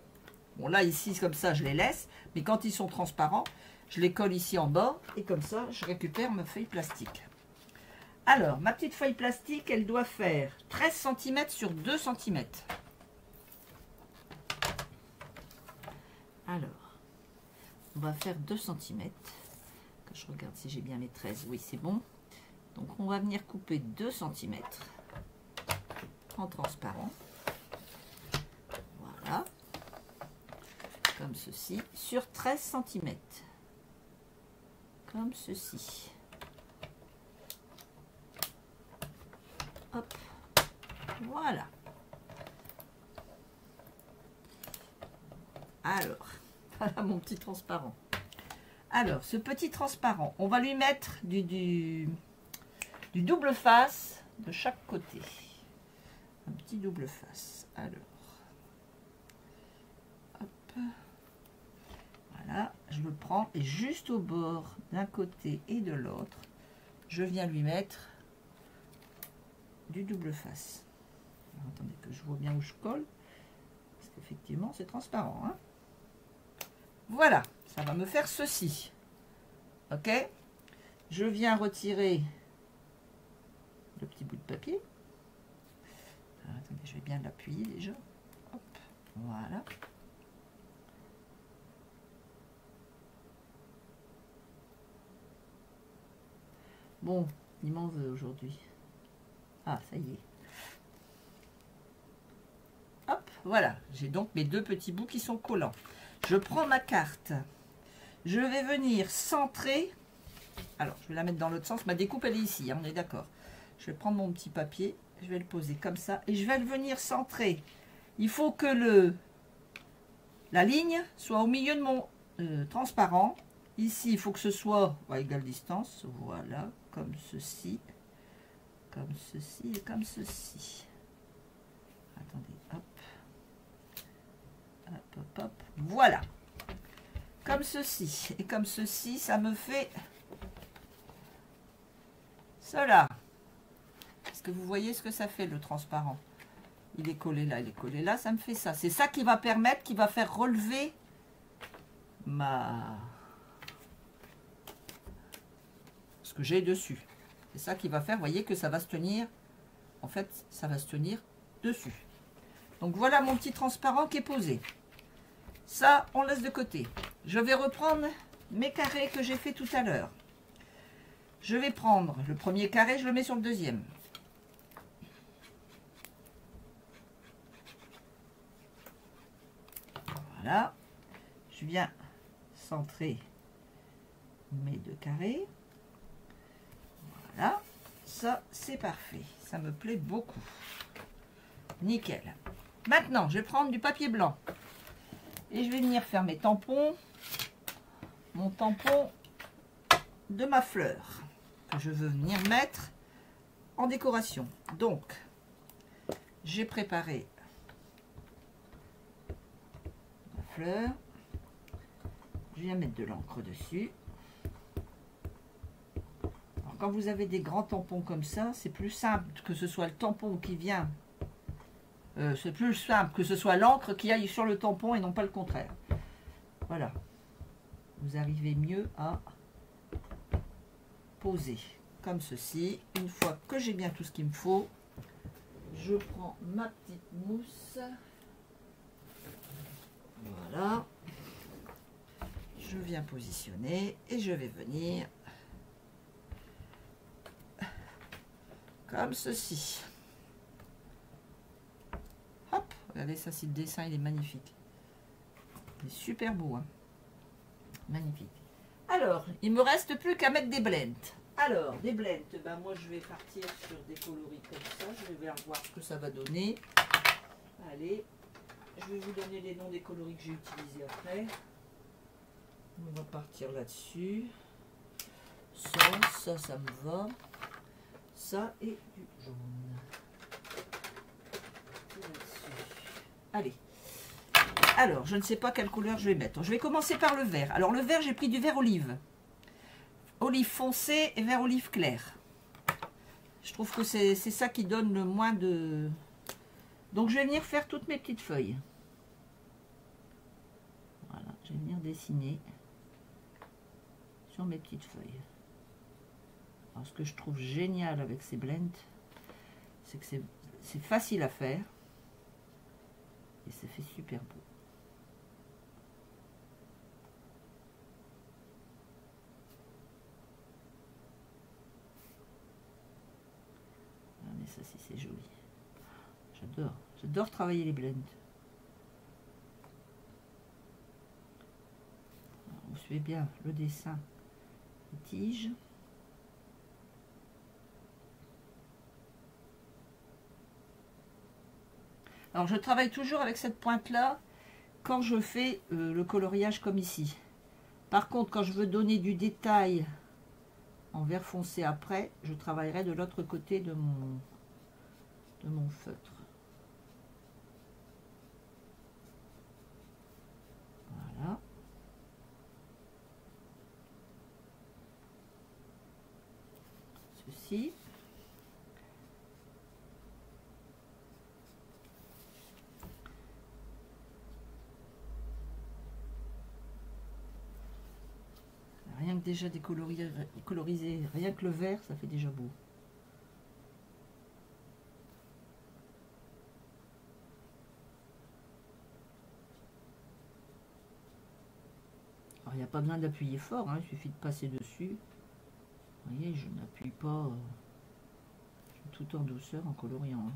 Bon, là, ici, comme ça, je les laisse. Mais quand ils sont transparents, je les colle ici en bas. Et comme ça, je récupère ma feuille plastique. Alors, ma petite feuille plastique, elle doit faire 13 cm sur 2 cm. Alors, on va faire 2 cm. Que je regarde si j'ai bien mes 13. Oui, c'est bon. Donc, on va venir couper 2 cm en transparent. Voilà. Comme ceci. Sur 13 cm. Comme ceci. Hop. Voilà. Alors, voilà mon petit transparent. Alors, ce petit transparent, on va lui mettre du double face de chaque côté. Un petit double face. Alors, hop. Voilà, je le prends et juste au bord d'un côté et de l'autre, je viens lui mettre du double face. Alors, attendez que je vois bien où je colle, parce qu'effectivement c'est transparent. Hein. Voilà, ça va me faire ceci. Ok, je viens retirer le petit bout de papier. Alors, attendez, je vais bien l'appuyer déjà. Hop, voilà. Bon, il m'en veut aujourd'hui. Ah, ça y est. Hop, voilà. J'ai donc mes deux petits bouts qui sont collants. Je prends ma carte. Je vais venir centrer. Alors, je vais la mettre dans l'autre sens. Ma découpe, elle est ici, hein, on est d'accord. Je vais prendre mon petit papier. Je vais le poser comme ça. Et je vais le venir centrer. Il faut que la ligne soit au milieu de mon transparent. Ici, il faut que ce soit à égale distance. Voilà, comme ceci. Comme ceci et comme ceci. Attendez, hop. Hop, hop, hop. Voilà. Comme ceci. Et comme ceci, ça me fait cela. Est-ce que vous voyez ce que ça fait, le transparent? Il est collé là, il est collé là, ça me fait ça. C'est ça qui va permettre, qui va faire relever ce que j'ai dessus. C'est ça qui va faire, vous voyez que ça va se tenir, en fait, ça va se tenir dessus. Donc voilà mon petit transparent qui est posé. Ça, on laisse de côté. Je vais reprendre mes carrés que j'ai fait tout à l'heure. Je vais prendre le premier carré, je le mets sur le deuxième. Voilà. Je viens centrer mes deux carrés. Voilà. Ça, c'est parfait. Ça me plaît beaucoup. Nickel. Maintenant, je vais prendre du papier blanc. Et je vais venir faire mes tampons. Mon tampon de ma fleur. Que je veux venir mettre en décoration. Donc, j'ai préparé ma fleur. Je viens mettre de l'encre dessus. Alors, quand vous avez des grands tampons comme ça, c'est plus simple que ce soit le tampon qui vient. C'est plus simple que ce soit l'encre qui aille sur le tampon et non pas le contraire. Voilà. Vous arrivez mieux à poser comme ceci. Une fois que j'ai bien tout ce qu'il me faut, je prends ma petite mousse. Voilà. Je viens positionner et je vais venir comme ceci. Hop, regardez ça, si le dessin il est magnifique. Il est super beau, hein. Magnifique. Alors, il me reste plus qu'à mettre des blends. Alors, des blends, ben moi je vais partir sur des coloris comme ça. Je vais voir ce que ça va donner. Allez, je vais vous donner les noms des coloris que j'ai utilisés après. On va partir là-dessus. Ça me va. Ça et du jaune. Allez. Alors, je ne sais pas quelle couleur je vais mettre. Je vais commencer par le vert. Alors, le vert, j'ai pris du vert olive. Olive foncé et vert olive clair. Je trouve que c'est ça qui donne le moins de... Donc, je vais venir faire toutes mes petites feuilles. Voilà, je vais venir dessiner sur mes petites feuilles. Alors, ce que je trouve génial avec ces blends, c'est que c'est facile à faire. Et ça fait super beau. Regardez ça, si c'est joli. J'adore travailler les blends. Alors, vous suivez bien le dessin des tiges. Alors, je travaille toujours avec cette pointe-là quand je fais le coloriage comme ici. Par contre, quand je veux donner du détail en vert foncé après, je travaillerai de l'autre côté de mon feutre. Voilà. Ceci. Rien que déjà coloriser, rien que le vert, ça fait déjà beau. Alors, il n'y a pas besoin d'appuyer fort, hein, il suffit de passer dessus. Vous voyez, je n'appuie pas, je suis tout en douceur en coloriant. Hein.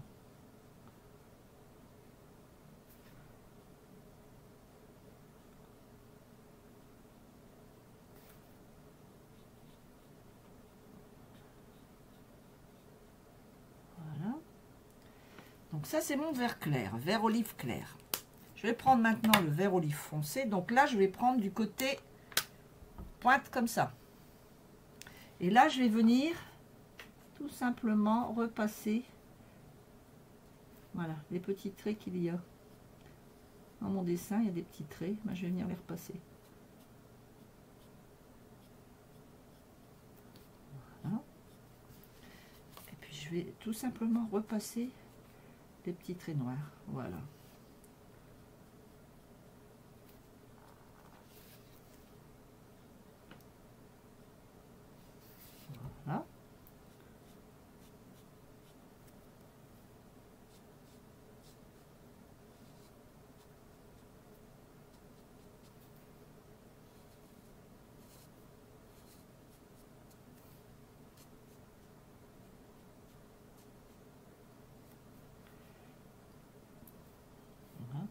Donc ça, c'est mon vert clair, vert olive clair. Je vais prendre maintenant le vert olive foncé. Donc là, je vais prendre du côté pointe comme ça. Et là, je vais venir tout simplement repasser, voilà, les petits traits qu'il y a. Dans mon dessin, il y a des petits traits. Moi, je vais venir les repasser. Voilà. Et puis, je vais tout simplement repasser des petits traits noirs. Voilà. Voilà.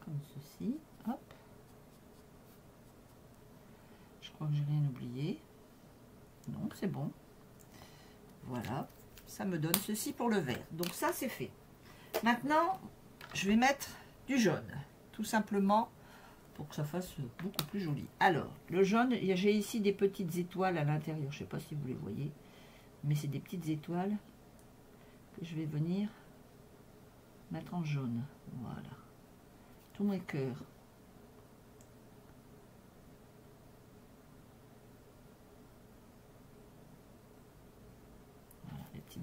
Comme ceci, hop. Je crois que j'ai rien oublié. Non, c'est bon. Voilà, ça me donne ceci pour le vert. Donc ça, c'est fait. Maintenant, je vais mettre du jaune, tout simplement pour que ça fasse beaucoup plus joli. Alors, le jaune, j'ai ici des petites étoiles à l'intérieur. Je ne sais pas si vous les voyez, mais c'est des petites étoiles que je vais venir mettre en jaune. Voilà. Tous mes cœurs.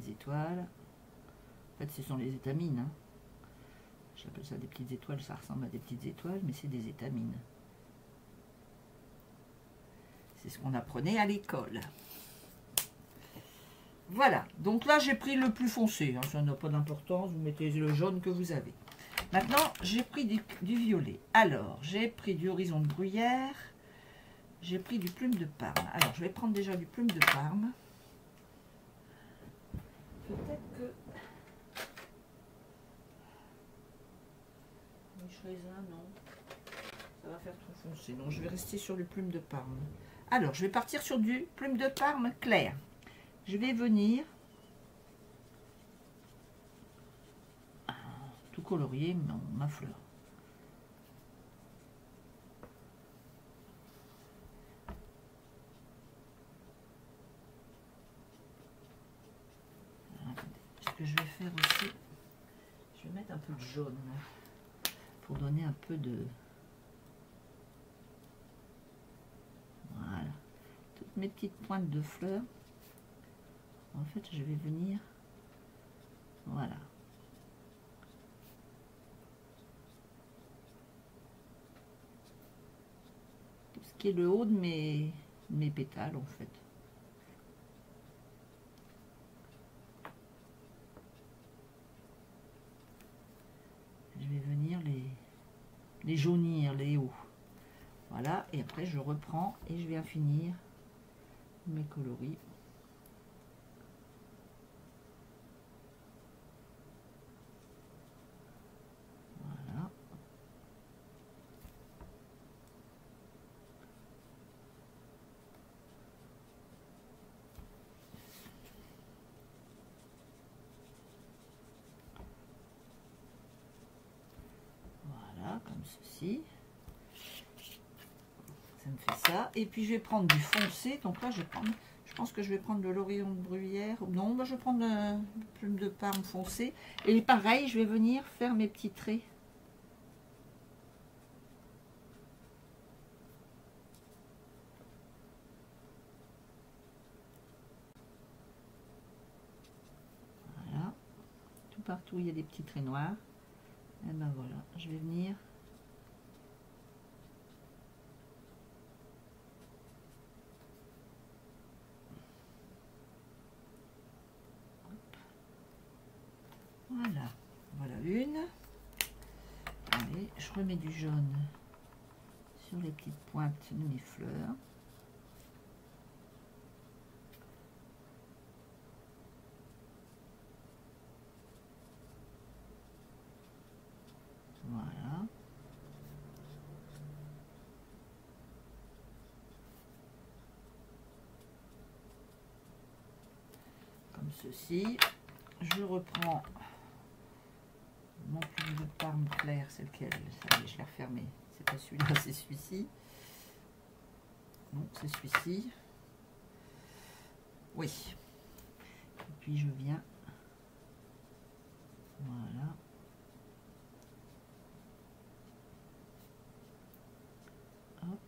petites étoiles. En fait, ce sont les étamines. Hein. J'appelle ça des petites étoiles, ça ressemble à des petites étoiles, mais c'est des étamines. C'est ce qu'on apprenait à l'école. Voilà, donc là j'ai pris le plus foncé, hein, ça n'a pas d'importance, vous mettez le jaune que vous avez. Maintenant, j'ai pris du violet. Alors, j'ai pris du horizon de bruyère, j'ai pris du plume de Parme. Alors, je vais prendre déjà du plume de Parme. Peut-être que... non. Ça va faire trop foncé. Donc, je vais rester sur du plume de Parme. Alors, je vais partir sur du plume de Parme clair. Je vais venir tout colorier ma fleur. Ce que je vais faire aussi, je vais mettre un peu de jaune pour donner un peu de... Voilà. Toutes mes petites pointes de fleurs. En fait, je vais venir... Voilà. Tout ce qui est le haut de mes pétales, en fait. Je vais venir les jaunir, les hauts. Voilà, et après je reprends et je viens finir mes coloris. Voilà. Voilà, comme ceci. Ça me fait ça. Et puis je vais prendre du foncé. Donc là, je pense que je vais prendre de l'horizon de bruyère. Non, bah, je vais prendre plume de Parme foncé. Et pareil, je vais venir faire mes petits traits. Voilà. Tout partout, il y a des petits traits noirs. Et ben voilà, je vais venir... Voilà, voilà une. Allez, je remets du jaune sur les petites pointes de mes fleurs. Voilà. Comme ceci. Je reprends mon plume de Parme clair, c'est lequel? Ça y est, je l'ai refermé. C'est pas celui-là, c'est celui-ci. Non, c'est celui-ci. Oui. Et puis je viens. Voilà. Hop.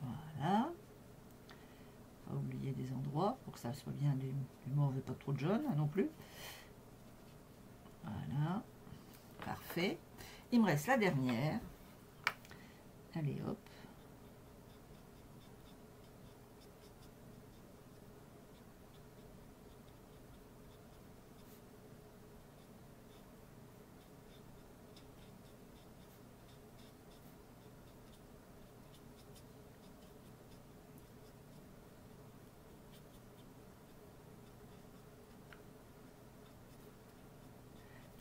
Voilà. Pas oublier des endroits pour que ça soit bien du mauve et pas trop de jaune non plus. Voilà. Parfait. Il me reste la dernière. Allez, hop.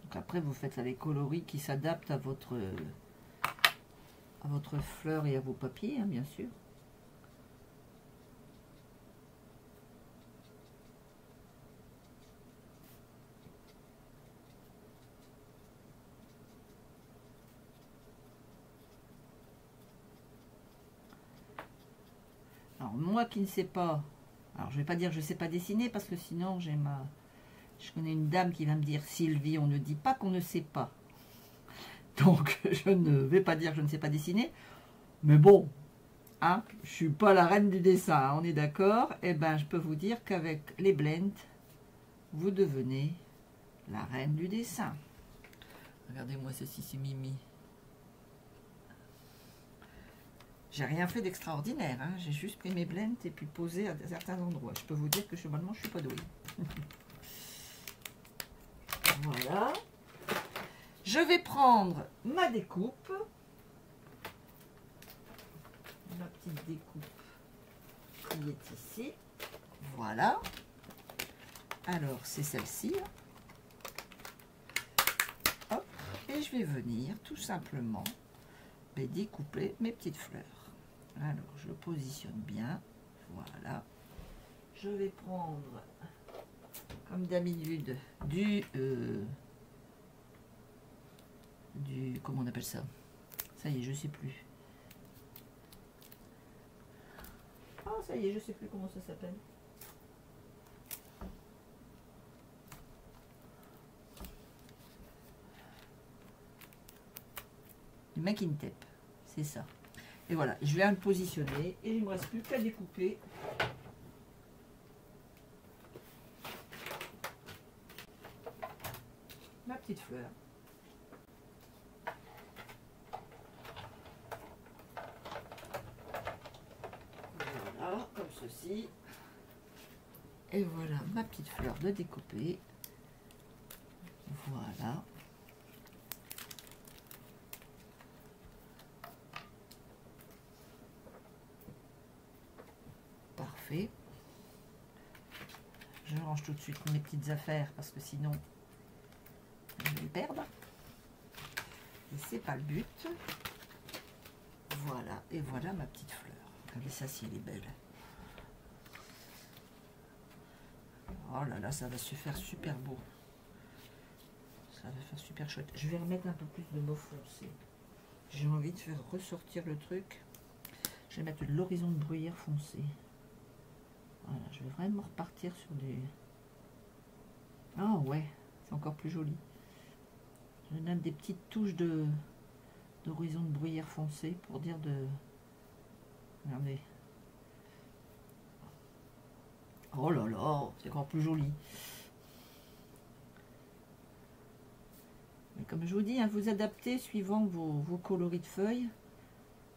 Donc après, vous faites les coloris qui s'adaptent à votre fleur et à vos papiers, hein, bien sûr. Alors, moi qui ne sais pas, alors je vais pas dire je ne sais pas dessiner, parce que sinon je connais une dame qui va me dire, Sylvie, on ne dit pas qu'on ne sait pas. Donc, je ne vais pas dire que je ne sais pas dessiner. Mais bon, hein, je ne suis pas la reine du dessin, hein, on est d'accord. Eh bien, je peux vous dire qu'avec les blends, vous devenez la reine du dessin. Regardez-moi ceci, c'est Mimi. J'ai rien fait d'extraordinaire, hein. J'ai juste pris mes blends et puis posé à certains endroits. Je peux vous dire que chevalement, je ne suis pas douée. Voilà. Je vais prendre ma découpe. Ma petite découpe qui est ici. Voilà. Alors, c'est celle-ci. Hop. Et je vais venir tout simplement découper mes petites fleurs. Alors, je positionne bien. Voilà. Je vais prendre, comme d'habitude, du comment on appelle ça? Ça y est, je sais plus. Ah, ça y est, je sais plus comment ça s'appelle. Du Making Tape, c'est ça. Et voilà, je vais me positionner et il ne me reste plus qu'à découper. Ma petite fleur. Voilà, comme ceci. Et voilà ma petite fleur de découper. Voilà. Parfait. Je range tout de suite mes petites affaires parce que sinon je vais les perdre. Et c'est pas le but. Voilà, et voilà ma petite fleur. Regardez ça si elle est belle. Oh là là, ça va se faire super beau. Ça va faire super chouette. Je vais remettre un peu plus de mauve foncé. J'ai envie de faire ressortir le truc. Je vais mettre de l'horizon de bruyère foncé. Voilà, je vais vraiment repartir sur des... Ah ouais, c'est encore plus joli. Je donne des petites touches d'horizon de bruyère foncé pour dire de... Regardez. Oh là là, c'est encore plus joli. Mais comme je vous dis, hein, vous adaptez suivant vos coloris de feuilles.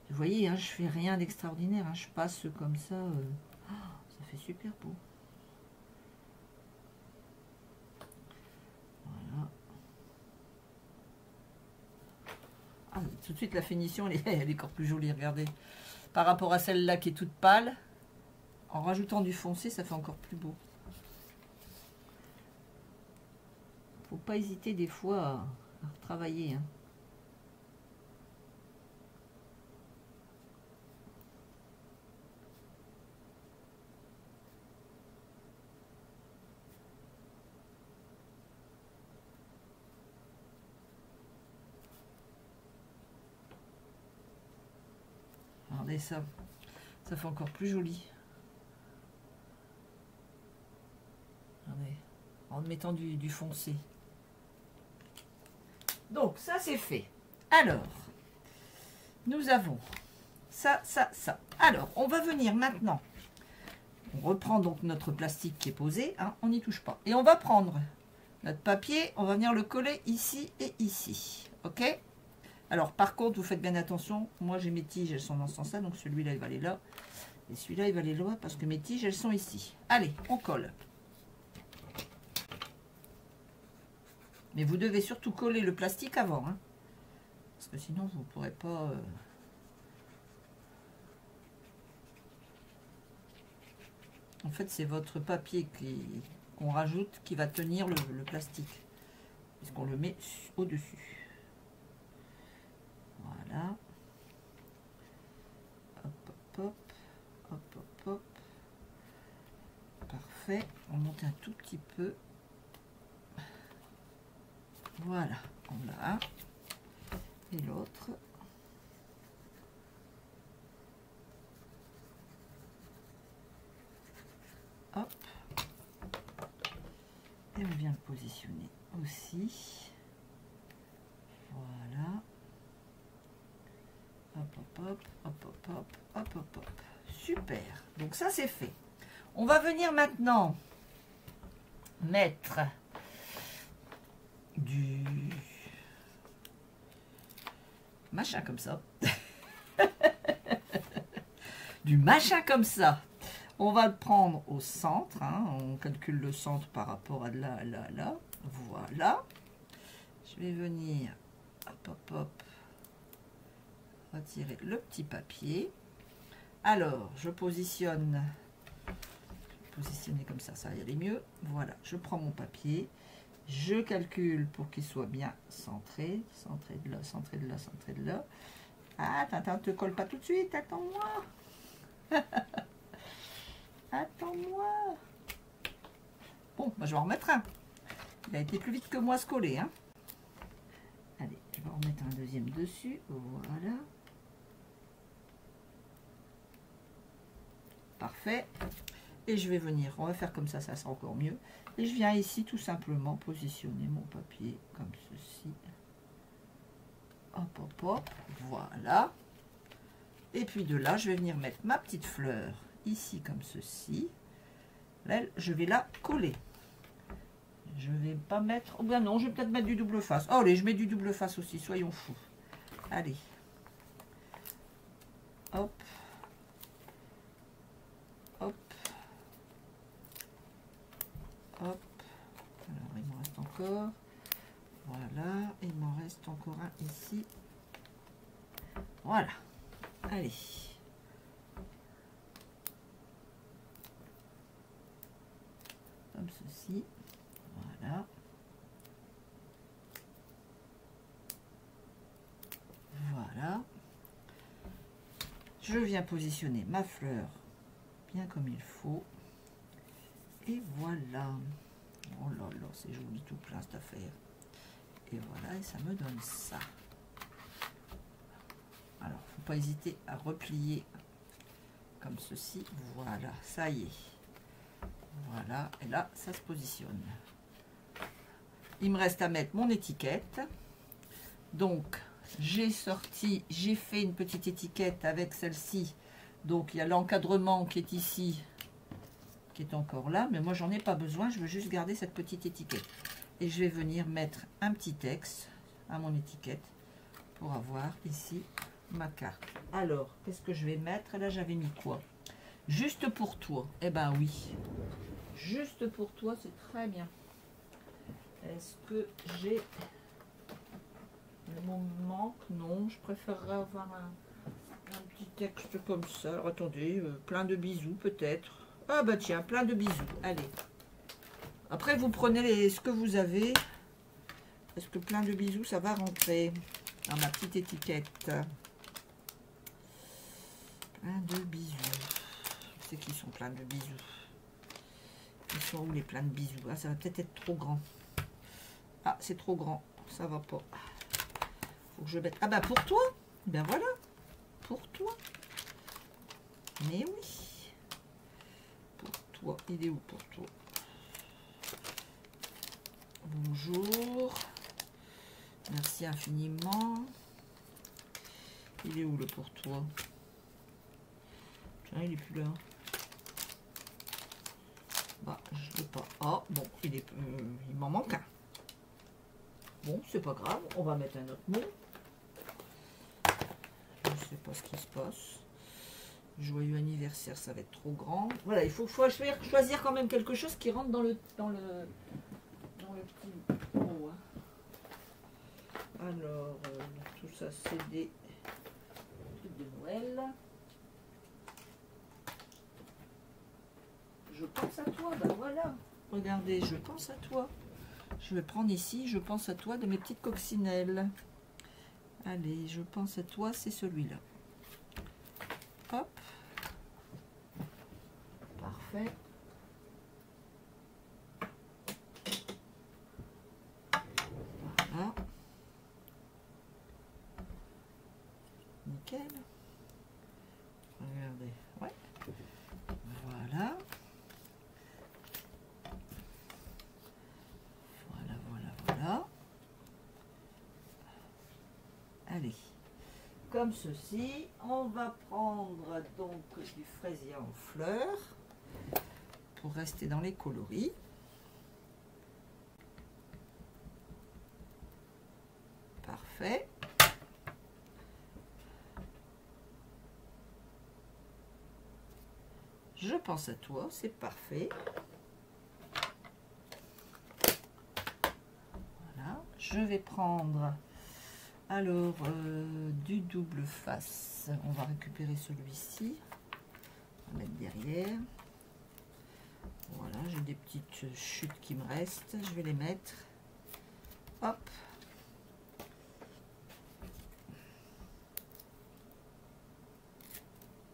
Vous voyez, hein, je fais rien d'extraordinaire. Hein, je passe comme ça. Ça fait super beau. Voilà. Ah, tout de suite, la finition, elle est encore plus jolie. Regardez. Par rapport à celle-là qui est toute pâle, en rajoutant du foncé, ça fait encore plus beau. Faut pas hésiter des fois à travailler. Hein. Regardez ça. Ça fait encore plus joli. Regardez. En mettant du foncé. Donc, ça c'est fait. Alors, nous avons ça, ça, ça. Alors, on va venir maintenant. On reprend donc notre plastique qui est posé. Hein, on n'y touche pas. Et on va prendre notre papier. On va venir le coller ici et ici. OK? Alors, par contre, vous faites bien attention. Moi, j'ai mes tiges, elles sont dans ce sens-là. Donc, celui-là, il va aller là. Et celui-là, il va aller là parce que mes tiges, elles sont ici. Allez, on colle. Mais vous devez surtout coller le plastique avant. Hein, parce que sinon, vous ne pourrez pas... En fait, c'est votre papier qu'on rajoute qui va tenir le plastique. Puisqu'on le met au-dessus. Voilà. Hop, hop, hop. Hop, hop, hop. Parfait. On monte un tout petit peu. Voilà. On l'a un. Et l'autre. Et on vient le positionner aussi. Voilà. Hop, hop, hop, hop, hop, hop, hop, hop, hop. Super. Donc ça, c'est fait. On va venir maintenant mettre du machin comme ça. Du machin comme ça. On va le prendre au centre. Hein. On calcule le centre par rapport à là, là, là. Voilà. Je vais venir, hop, hop, hop, retirer le petit papier. Alors, je positionne. Positionner comme ça va y aller mieux. Voilà, je prends mon papier. Je calcule pour qu'il soit bien centré. Centré de là, centré de là, centré de là. Ah, attends, ne te colle pas tout de suite. Attends-moi. Attends-moi. Bon, moi je vais en remettre un. Il a été plus vite que moi à se coller. Hein. Allez, je vais en remettre un deuxième dessus. Voilà. Parfait. Et je vais venir, on va faire comme ça sera encore mieux. Et je viens ici tout simplement positionner mon papier comme ceci. Hop, hop, hop. Voilà. Et puis de là, je vais venir mettre ma petite fleur ici comme ceci. Là, je vais la coller. Je ne vais pas mettre... Oh ben non, je vais peut-être mettre du double face. Oh, allez, je mets du double face aussi, soyons fous. Allez. Hop. Hop. Hop. Alors, il m'en reste encore. Voilà. Il m'en reste encore un ici. Voilà. Allez. Comme ceci. Voilà. Voilà. Je viens positionner ma fleur bien comme il faut. Et voilà. Oh là là, c'est joli tout plein cette affaire. Et voilà, et ça me donne ça. Alors, faut pas hésiter à replier comme ceci. Voilà, ça y est. Voilà, et là, ça se positionne. Il me reste à mettre mon étiquette. Donc, j'ai fait une petite étiquette avec celle-ci. Donc, il y a l'encadrement qui est ici, qui est encore là. Mais moi, j'en ai pas besoin. Je veux juste garder cette petite étiquette. Et je vais venir mettre un petit texte à mon étiquette pour avoir ici ma carte. Alors, qu'est-ce que je vais mettre? Là, j'avais mis quoi? Juste pour toi. Eh ben oui. Juste pour toi, c'est très bien. Est-ce que j'ai le mot manque? Non, je préférerais avoir un petit texte comme ça. Alors, attendez, plein de bisous peut-être. Ah bah tiens, plein de bisous. Allez. Après, vous prenez ce que vous avez. Parce que plein de bisous, ça va rentrer dans ma petite étiquette. Plein de bisous. Je sais qu'ils sont pleins de bisous. Ils sont où les pleins de bisous? Ah, ça va peut-être être trop grand. Ah, c'est trop grand. Ça va pas. Faut que je mette... Ah bah pour toi. Ben voilà. Pour toi. Mais oui. Pour toi. Il est où pour toi? Bonjour. Merci infiniment. Il est où le pour toi? Tiens, il est plus là. Bah, je l'ai pas. Ah, bon, il m'en manque un. Bon, c'est pas grave. On va mettre un autre mot. Je ne sais pas ce qui se passe. Joyeux anniversaire, ça va être trop grand. Voilà, il faut choisir quand même quelque chose qui rentre dans le petit mot. Hein. Alors, tout ça, c'est des trucs de Noël. Je pense à toi, ben voilà. Regardez, je pense à toi. Je vais prendre ici, je pense à toi de mes petites coccinelles. Allez, je pense à toi, c'est celui-là. Hop. Parfait. Voilà. Nickel. Regardez. Ouais. Voilà. Allez, comme ceci. On va prendre donc du fraisier en fleurs pour rester dans les coloris. Parfait. Je pense à toi, c'est parfait. Voilà, je vais prendre alors du double face. On va récupérer celui-ci. On va mettre derrière. Voilà, j'ai des petites chutes qui me restent. Je vais les mettre. Hop.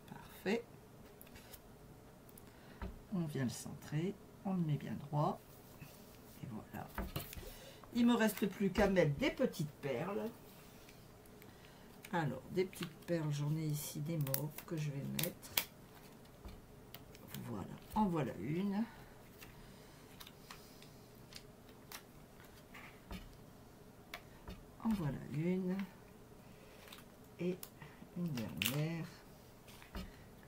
Parfait. On vient le centrer, on le met bien droit. Et voilà. Il me reste plus qu'à mettre des petites perles. Alors, des petites perles, j'en ai ici des mauves que je vais mettre. Voilà, en voilà une. En voilà une. Et une dernière.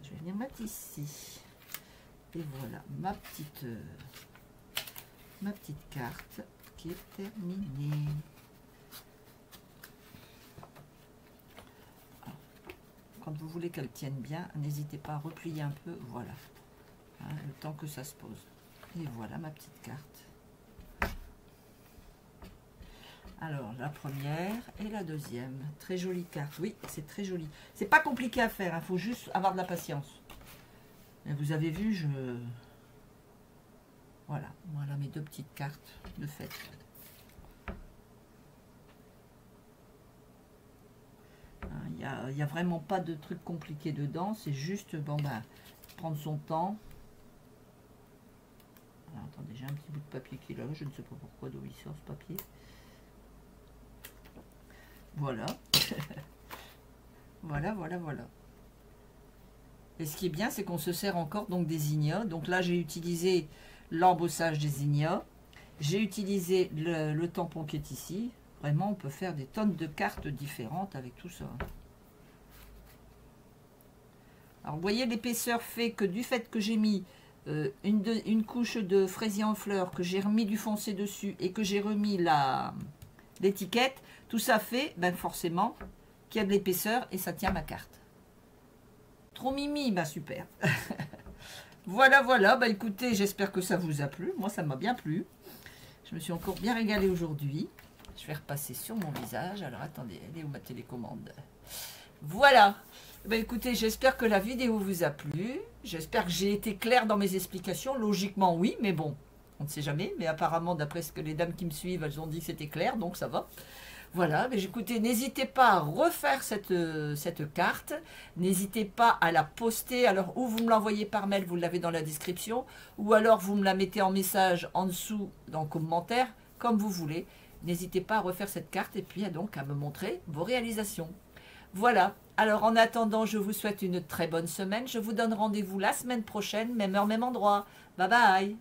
Je vais venir mettre ici. Et voilà ma petite carte qui est terminée. Alors, quand vous voulez qu'elle tienne bien, n'hésitez pas à replier un peu, voilà, hein, le temps que ça se pose. Et voilà ma petite carte. Alors la première et la deuxième, très jolie carte. Oui, c'est très joli. C'est pas compliqué à faire, il faut juste avoir de la patience. Et vous avez vu, voilà mes deux petites cartes de fête. Il n'y a vraiment pas de truc compliqué dedans, c'est juste, bon ben, prendre son temps. Alors, attendez, j'ai un petit bout de papier qui est là, je ne sais pas pourquoi, d'où il sort ce papier. Voilà. Voilà. Et ce qui est bien, c'est qu'on se sert encore donc des ignas. Donc là, j'ai utilisé l'embossage des ignas. J'ai utilisé le tampon qui est ici. Vraiment, on peut faire des tonnes de cartes différentes avec tout ça. Alors, vous voyez, l'épaisseur fait que du fait que j'ai mis une couche de fraisier en fleurs, que j'ai remis du foncé dessus et que j'ai remis l'étiquette, tout ça fait ben forcément qu'il y a de l'épaisseur et ça tient ma carte. Trop mimi, bah super. Voilà, bah écoutez, j'espère que ça vous a plu. Moi, ça m'a bien plu. Je me suis encore bien régalée aujourd'hui. Je vais repasser sur mon visage. Alors, attendez, elle est où ma télécommande? Voilà. Bah écoutez, j'espère que la vidéo vous a plu. J'espère que j'ai été claire dans mes explications. Logiquement, oui, mais bon, on ne sait jamais. Mais apparemment, d'après ce que les dames qui me suivent, elles ont dit que c'était clair, donc ça va. Voilà, mais écoutez, n'hésitez pas à refaire cette carte. N'hésitez pas à la poster. Alors, ou vous me l'envoyez par mail, vous l'avez dans la description. Ou alors, vous me la mettez en message en dessous, dans le commentaire, comme vous voulez. N'hésitez pas à refaire cette carte et puis donc à me montrer vos réalisations. Voilà. Alors, en attendant, je vous souhaite une très bonne semaine. Je vous donne rendez-vous la semaine prochaine, même heure, même endroit. Bye bye.